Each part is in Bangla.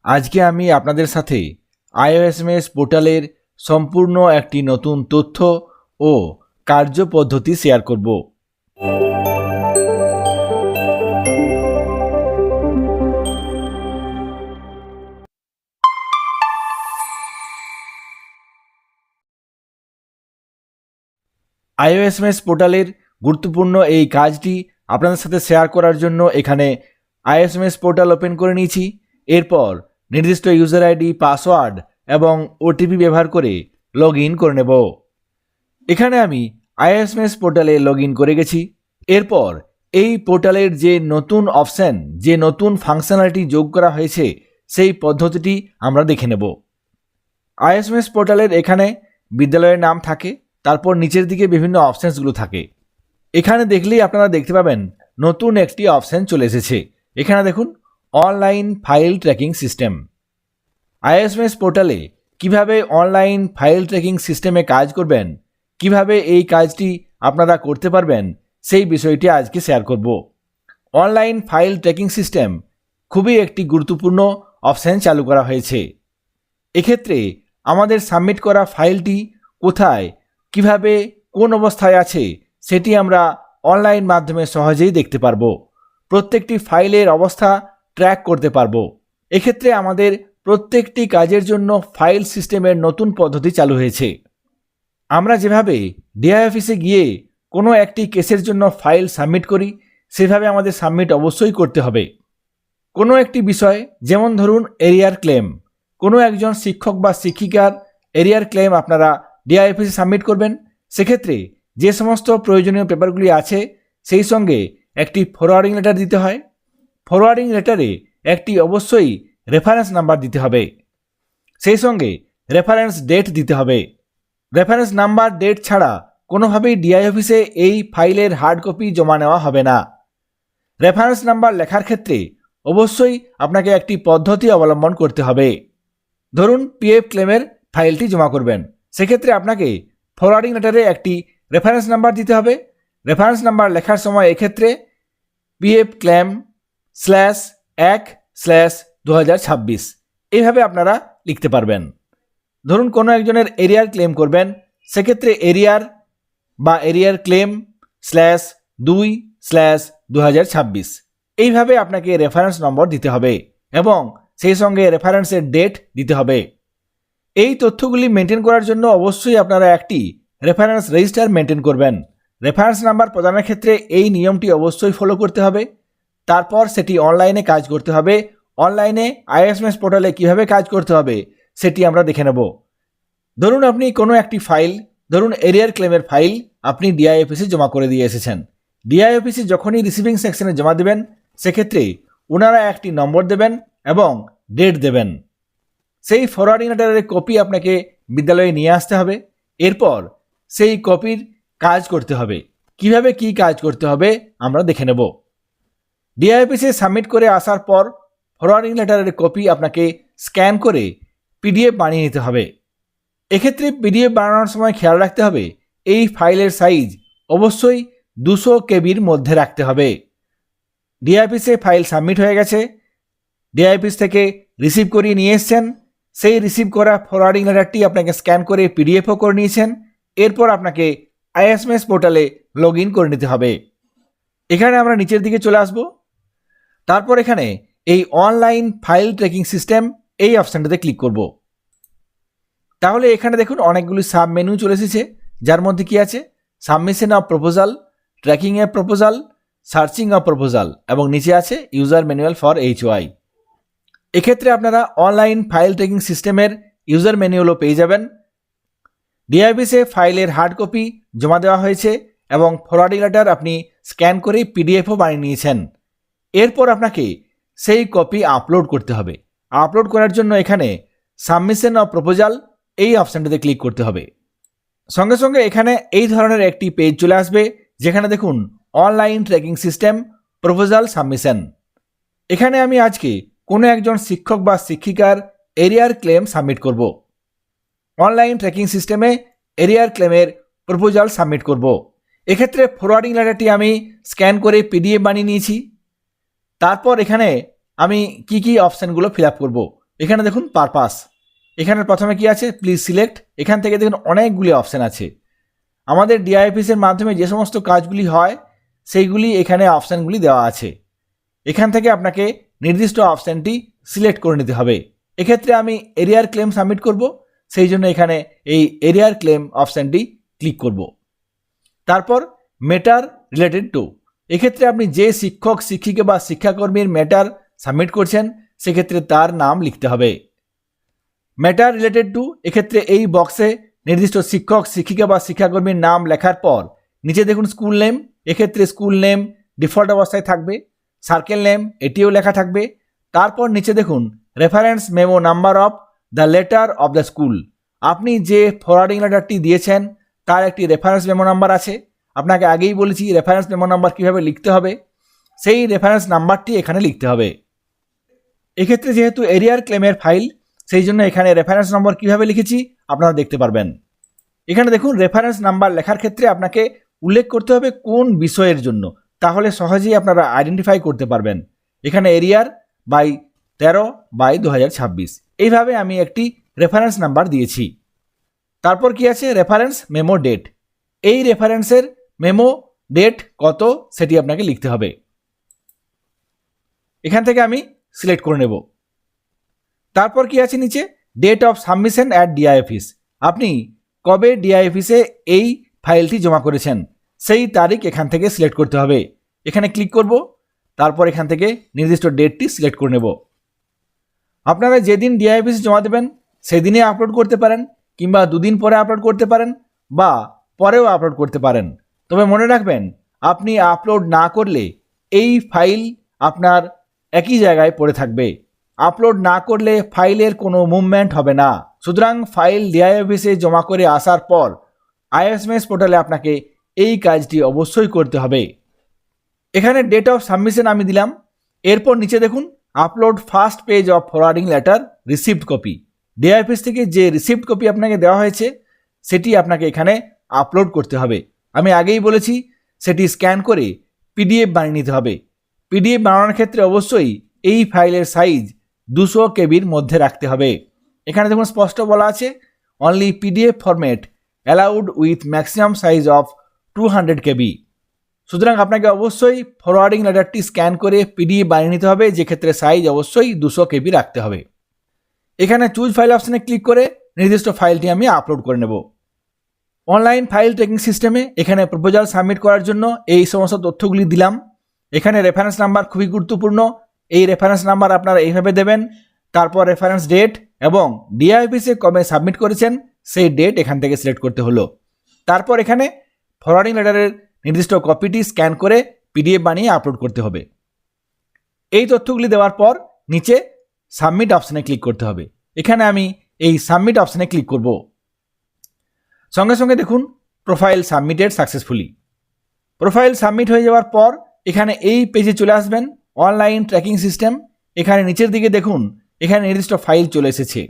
আজকে আমি আপনাদের সাথে আইওএসএমএস পোর্টালের সম্পূর্ণ একটি নতুন তথ্য ও কার্যপদ্ধতি শেয়ার করব। আইওএসএমএস পোর্টালের গুরুত্বপূর্ণ এই কাজটি আপনাদের সাথে শেয়ার করার জন্য এখানে আইওএসএমএস পোর্টাল ওপেন করে নিয়েছি। এরপর নির্দিষ্ট ইউজার আইডি, পাসওয়ার্ড এবং ওটিপি ব্যবহার করে লগ ইন করে নেব। এখানে আমি আইওএসএমএস পোর্টালে লগ ইন করে গেছি। এরপর এই পোর্টালের যে নতুন অপশন, যে নতুন ফাংশনালিটি যোগ করা হয়েছে সেই পদ্ধতিটি আমরা দেখে নেব। আইওএসএমএস পোর্টালের এখানে বিদ্যালয়ের নাম থাকে, তারপর নিচের দিকে বিভিন্ন অপশানসগুলো থাকে। এখানে দেখলেই আপনারা দেখতে পাবেন নতুন একটি অপশান চলে এসেছে। এখানে দেখুন online file tracking system. IOSMS পোর্টালে কিভাবে অনলাইন ফাইল ট্র্যাকিং সিস্টেমে কাজ করবেন, কিভাবে এই কাজটি আপনারা করতে পারবেন, সেই বিষয়টি আজকে শেয়ার করব। অনলাইন ফাইল ট্র্যাকিং সিস্টেম খুবই একটি গুরুত্বপূর্ণ অপশান চালু করা হয়েছে। এক্ষেত্রে আমাদের সাবমিট করা ফাইলটি কোথায়, কিভাবে, কোন অবস্থায় আছে সেটি আমরা অনলাইন মাধ্যমে সহজেই দেখতে পারবো। প্রত্যেকটি ফাইলের অবস্থা ট্র্যাক করতে পারবো। এক্ষেত্রে আমাদের প্রত্যেকটি কাজের জন্য ফাইল সিস্টেমের নতুন পদ্ধতি চালু হয়েছে। আমরা যেভাবে ডিআই অফিসে গিয়ে কোনো একটি কেসের জন্য ফাইল সাবমিট করি, সেভাবে আমাদের সাবমিট অবশ্যই করতে হবে। কোনো একটি বিষয়, যেমন ধরুন এরিয়ার ক্লেম, কোনো একজন শিক্ষক বা শিক্ষিকার এরিয়ার ক্লেম আপনারা ডিআই অফিসে সাবমিট করবেন। সেক্ষেত্রে যে সমস্ত প্রয়োজনীয় পেপারগুলি আছে সেই সঙ্গে একটি ফরওয়ার্ডিং লেটার দিতে হয়। ফরওয়ার্ডিং লেটারে একটি অবশ্যই রেফারেন্স নাম্বার দিতে হবে, সেই সঙ্গে রেফারেন্স ডেট দিতে হবে। রেফারেন্স নাম্বার, ডেট ছাড়া কোনোভাবেই ডিআই অফিসে এই ফাইলের হার্ড কপি জমা নেওয়া হবে না। রেফারেন্স নাম্বার লেখার ক্ষেত্রে অবশ্যই আপনাকে একটি পদ্ধতি অবলম্বন করতে হবে। ধরুন পিএফ ক্লেমের ফাইলটি জমা করবেন, সেক্ষেত্রে আপনাকে ফরওয়ার্ডিং লেটারে একটি রেফারেন্স নাম্বার দিতে হবে। রেফারেন্স নাম্বার লেখার সময় এক্ষেত্রে পিএফ ক্লেম /1/2026 এইভাবে আপনারা লিখতে পারবেন। ধরুন কোনো একজনের এরিয়ার ক্লেম করবেন, সেক্ষেত্রে এরিয়ার বা এরিয়ার ক্লেম /2/2026 এইভাবে আপনাকে রেফারেন্স নম্বর দিতে হবে এবং সেই সঙ্গে রেফারেন্সের ডেট দিতে হবে। এই তথ্যগুলি মেনটেন করার জন্য অবশ্যই আপনারা একটি রেফারেন্স রেজিস্টার মেনটেন করবেন। রেফারেন্স নাম্বার প্রদানের ক্ষেত্রে এই নিয়মটি অবশ্যই ফলো করতে হবে। তারপর সেটি অনলাইনে কাজ করতে হবে। অনলাইনে আইওএসএমএস পোর্টালে কীভাবে কাজ করতে হবে সেটি আমরা দেখে নেব। ধরুন আপনি কোনো একটি ফাইল, ধরুন এরিয়ার ক্লেমের ফাইল আপনি ডিআই অফিসে জমা করে দিয়ে এসেছেন। ডিআই অফিসে যখনই রিসিভিং সেকশনে জমা দেবেন, সেক্ষেত্রে ওনারা একটি নম্বর দেবেন এবং ডেট দেবেন। সেই ফরওয়ার্ডিং লেটারের কপি আপনাকে বিদ্যালয়ে নিয়ে আসতে হবে। এরপর সেই কপির কাজ করতে হবে। কিভাবে কি কাজ করতে হবে আমরা দেখে নেব। ডিআই অফিসে সাবমিট করে আসার পর ফরওয়ার্ডিং লেটারের কপি আপনাকে স্ক্যান করে পিডিএফ বানিয়ে নিতে হবে। এক্ষেত্রে পিডিএফ বানানোর সময় খেয়াল রাখতে হবে এই ফাইলের সাইজ অবশ্যই 200 কেবির মধ্যে রাখতে হবে। ডিআই অফিসে ফাইল সাবমিট হয়ে গেছে, ডিআই অফিস থেকে রিসিভ করিয়ে নিয়ে এসছেন। সেই রিসিভ করা ফরওয়ার্ডিং লেটারটি আপনাকে স্ক্যান করে পিডিএফও করে নিয়েছেন। এরপর আপনাকে আইওএসএমএস পোর্টালে লগ ইন করে নিতে হবে। এখানে আমরা নিচের দিকে চলে আসব। তারপর এখানে এই অনলাইন ফাইল ট্র্যাকিং সিস্টেম এই অপশানটাতে ক্লিক করব। তাহলে এখানে দেখুন অনেকগুলি সাব মেনু চলে এসেছে, যার মধ্যে কি আছে submission of proposal, tracking A proposal, searching of proposal এবং নিচে আছে ইউজার ম্যানুয়াল ফর এইচওয়াই। এক্ষেত্রে আপনারা অনলাইন ফাইল ট্র্যাকিং সিস্টেমের ইউজার ম্যানুয়ালও পেয়ে যাবেন। ডিআই অফিসে ফাইলের হার্ড কপি জমা দেওয়া হয়েছে এবং ফরওয়ার্ডিং লেটার আপনি স্ক্যান করে পিডিএফও বানিয়ে নিয়েছেন। এরপর আপনাকে সেই কপি আপলোড করতে হবে। আপলোড করার জন্য এখানে সাবমিশন অফ প্রপোজাল এই অপশানটাতে ক্লিক করতে হবে। সঙ্গে সঙ্গে এখানে এই ধরনের একটি পেজ চলে আসবে, যেখানে দেখুন online tracking system proposal submission. এখানে আমি আজকে কোনো একজন শিক্ষক বা শিক্ষিকার এরিয়ার ক্লেম সাবমিট করব। অনলাইন ট্র্যাকিং সিস্টেমে এরিয়ার ক্লেমের প্রপোজাল সাবমিট করব। এক্ষেত্রে ফরওয়ার্ডিং লেটারটি আমি স্ক্যান করে পিডিএফ বানিয়ে নিয়েছি। তারপর এখানে আমি কি অপশানগুলো ফিল আপ করব এখানে দেখুন পারপাস, এখানে প্রথমে কি আছে প্লিজ সিলেক্ট। এখান থেকে দেখুন অনেকগুলি অপশান আছে। আমাদের ডিআইএফএসের মাধ্যমে যে সমস্ত কাজগুলি হয় সেইগুলি এখানে অপশানগুলি দেওয়া আছে। এখান থেকে আপনাকে নির্দিষ্ট অপশানটি সিলেক্ট করে নিতে হবে। এক্ষেত্রে আমি এরিয়ার ক্লেম সাবমিট করব, সেই জন্য এখানে এই এরিয়ার ক্লেম অপশানটি ক্লিক করব। তারপর ম্যাটার রিলেটেড টু, এক্ষেত্রে আপনি যে শিক্ষক শিক্ষিকা বা শিক্ষাকর্মীর ম্যাটার সাবমিট করছেন সেক্ষেত্রে তার নাম লিখতে হবে। ম্যাটার রিলেটেড টু, এক্ষেত্রে এই বক্সে নির্দিষ্ট শিক্ষক শিক্ষিকা বা শিক্ষাকর্মীর নাম লেখার পর নিচে দেখুন স্কুল নেম, এক্ষেত্রে স্কুল নেম ডিফল্ট অবস্থায় থাকবে। সার্কেল নেম এটিও লেখা থাকবে। তারপর নিচে দেখুন reference memo number of the letter of the school, আপনি যে ফরওয়ার্ডিং লেটারটি দিয়েছেন তার একটি রেফারেন্স মেমো নাম্বার আছে। আপনাকে আগেই বলেছি রেফারেন্স মেমো নাম্বার কীভাবে লিখতে হবে, সেই রেফারেন্স নাম্বারটি এখানে লিখতে হবে। এক্ষেত্রে যেহেতু এরিয়ার ক্লেমের ফাইল, সেই জন্য এখানে রেফারেন্স নম্বর কীভাবে লিখেছি আপনারা দেখতে পারবেন। এখানে দেখুন রেফারেন্স নাম্বার লেখার ক্ষেত্রে আপনাকে উল্লেখ করতে হবে কোন বিষয়ের জন্য, তাহলে সহজেই আপনারা আইডেন্টিফাই করতে পারবেন। এখানে এরিয়ার বাই 13/2026 এইভাবে আমি একটি রেফারেন্স নাম্বার দিয়েছি। তারপর কি আছে রেফারেন্স মেমো ডেট, এই রেফারেন্সের মেমো ডেট কত সেটি আপনাকে লিখতে হবে। এখান থেকে আমি সিলেক্ট করে নেব। তারপর কি আছে নিচে ডেট অফ সাবমিশন অ্যাট ডিআইএফএস, আপনি কবে ডিআইএফএসে এই ফাইলটি জমা করেছেন সেই তারিখ এখান থেকে সিলেক্ট করতে হবে। এখানে ক্লিক করব, তারপর এখান থেকে নির্দিষ্ট ডেটটি সিলেক্ট করে নেব। আপনারা যেদিন ডিআইএফএসে জমা দেবেন সেদিনে আপলোড করতে পারেন, কিংবা দুদিন পরে আপলোড করতে পারেন, বা পরেও আপলোড করতে পারেন। তবে মনে রাখবেন আপনি আপলোড না করলে এই ফাইল আপনার একই জায়গায় পড়ে থাকবে। আপলোড না করলে ফাইলের কোনো মুভমেন্ট হবে না। সুতরাং ফাইল ডিআইএফএসে জমা করে আসার পর আইএসএমএস পোর্টালে আপনাকে এই কাজটি অবশ্যই করতে হবে। এখানে ডেট অফ সাবমিশন আমি দিলাম। এরপর নিচে দেখুন upload first page of forwarding letter received copy, DIFS থেকে যে রিসিভড কপি আপনাকে দেওয়া হয়েছে সেটি আপনাকে এখানে আপলোড করতে হবে। আমি আগেই বলেছি সেটি স্ক্যান করে পিডিএফ বানিয়ে নিতে হবে। পিডিএফ বানানোর ক্ষেত্রে অবশ্যই এই ফাইলের সাইজ 200 কেবির মধ্যে রাখতে হবে। এখানে দেখুন স্পষ্ট বলা আছে only PDF format allowed with maximum size of 200 কেবি। সুতরাং আপনাকে অবশ্যই ফরওয়ার্ডিং লেটারটি স্ক্যান করে পিডিএফ বানিয়ে নিতে হবে, যে ক্ষেত্রে সাইজ অবশ্যই 200 কেবি রাখতে হবে। এখানে চুজ ফাইল অপশানে ক্লিক করে নির্দিষ্ট ফাইলটি আমি আপলোড করে নেব। অনলাইন ফাইল ট্র্যাকিং সিস্টেমে এখানে প্রপোজাল সাবমিট করার জন্য এই সমস্ত তথ্যগুলি দিলাম। এখানে রেফারেন্স নাম্বার খুবই গুরুত্বপূর্ণ, এই রেফারেন্স নাম্বার আপনারা এইভাবে দেবেন। তারপর রেফারেন্স ডেট এবং ডিআইএফএসে কবে সাবমিট করেছেন সেই ডেট এখান থেকে সিলেক্ট করতে হলো। তারপর এখানে ফরওয়ার্ডিং লেটারের নির্দিষ্ট কপিটি স্ক্যান করে পিডিএফ বানিয়ে আপলোড করতে হবে। এই তথ্যগুলি দেওয়ার পর নিচে সাবমিট অপশানে ক্লিক করতে হবে। এখানে আমি এই সাবমিট অপশানে ক্লিক করব। সঙ্গে সঙ্গে দেখুন profile submitted successfully. Profile submit হয়ে যাওয়ার পর এখানে এই পেজে চলে আসবেন অনলাইন ট্র্যাকিং সিস্টেম। এখানে নিচের দিকে দেখুন এখানে নির্দিষ্ট ফাইল চলে এসেছে।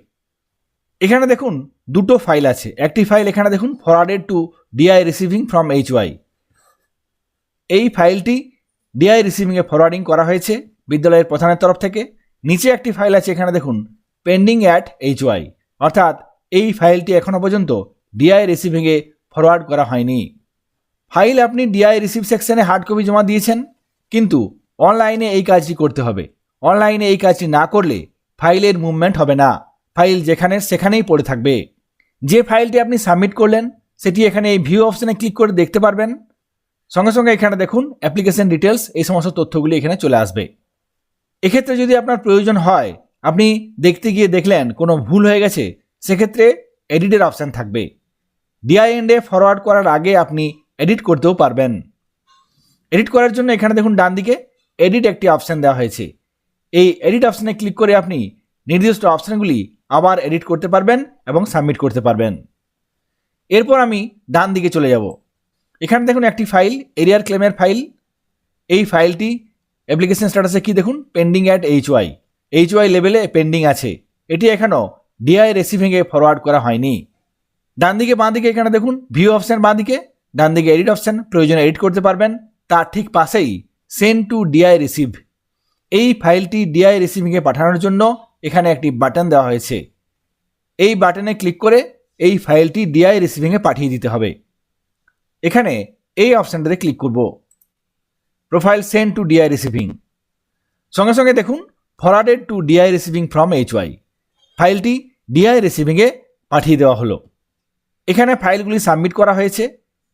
এখানে দেখুন দুটো ফাইল আছে। একটি ফাইল এখানে দেখুন forwarded to DI receiving from HY, এই ফাইলটি ডিআই রিসিভিংয়ে ফরওয়ার্ডিং করা হয়েছে বিদ্যালয়ের প্রধানের তরফ থেকে। নিচে একটি ফাইল আছে এখানে দেখুন পেন্ডিং অ্যাট এইচওয়াই, অর্থাৎ এই ফাইলটি এখনও পর্যন্ত ডিআই রিসিভিংয়ে ফরওয়ার্ড করা হয়নি। ফাইল আপনি ডিআই রিসিভ সেকশনে হার্ড কপি জমা দিয়েছেন, কিন্তু অনলাইনে এই কাজটি করতে হবে। অনলাইনে এই কাজটি না করলে ফাইলের মুভমেন্ট হবে না, ফাইল যেখানে সেখানেই পড়ে থাকবে। যে ফাইলটি আপনি সাবমিট করলেন সেটি এখানে এই ভিউ অপশানে ক্লিক করে দেখতে পারবেন। সঙ্গে সঙ্গে এখানে দেখুন অ্যাপ্লিকেশন ডিটেলস, এই সমস্ত তথ্যগুলি এখানে চলে আসবে। এক্ষেত্রে যদি আপনার প্রয়োজন হয়, আপনি দেখতে গিয়ে দেখলেন কোনো ভুল হয়ে গেছে, সেক্ষেত্রে এডিটের অপশান থাকবে। ডিআই এন্ডে ফরওয়ার্ড করার আগে আপনি এডিট করতেও পারবেন। এডিট করার জন্য এখানে দেখুন ডান দিকে এডিট একটি অপশান দেওয়া হয়েছে। এই এডিট অপশানে ক্লিক করে আপনি নির্দিষ্ট অপশানগুলি আবার এডিট করতে পারবেন এবং সাবমিট করতে পারবেন। এরপর আমি ডান দিকে চলে যাব। এখানে দেখুন একটি ফাইল এরিয়ার ক্লেমের ফাইল। এই ফাইলটি অ্যাপ্লিকেশন স্ট্যাটাসে কি দেখুন পেন্ডিং অ্যাট এইচওয়াই, এইচওয়াই লেভেলে পেন্ডিং আছে। এটি এখনও ডিআই রিসিভিংয়ে ফরওয়ার্ড করা হয়নি। ডান দিকে বাঁ দিকে এখানে দেখুন ভিউ অপশান, বাঁ দিকে ডান দিকে এডিট অপশান, প্রয়োজনে এডিট করতে পারবেন। তার ঠিক পাশেই সেন্ড টু ডিআই রিসিভ, এই ফাইলটি ডিআই রিসিভিংয়ে পাঠানোর জন্য এখানে একটি বাটন দেওয়া হয়েছে। এই বাটনে ক্লিক করে এই ফাইলটি ডিআই রিসিভিংয়ে পাঠিয়ে দিতে হবে। এখানে এই অপশানটাতে ক্লিক করব, profile send to DI receiving. সঙ্গে সঙ্গে দেখুন forwarded to DI receiving from HY, ফাইলটি ডিআই রিসিভিংয়ে পাঠিয়ে দেওয়া হলো। এখানে ফাইলগুলি সাবমিট করা হয়েছে।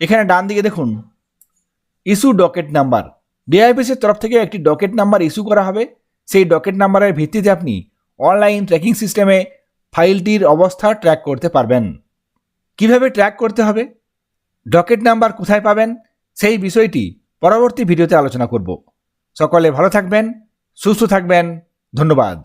এখানে ডান দিকে দেখুন ইস্যু ডকেট নাম্বার, ডিআইপিএসের তরফ থেকে একটি ডকেট নাম্বার ইস্যু করা হবে। সেই ডকেট নাম্বারের ভিত্তিতে আপনি অনলাইন ট্র্যাকিং সিস্টেমে ফাইলটির অবস্থা ট্র্যাক করতে পারবেন। কিভাবে ট্র্যাক করতে হবে, ডকেট নাম্বার কোথায় পাবেন, সেই বিষয়টি পরবর্তী ভিডিওতে আলোচনা করব। সকলে ভালো থাকবেন, সুস্থ থাকবেন। ধন্যবাদ।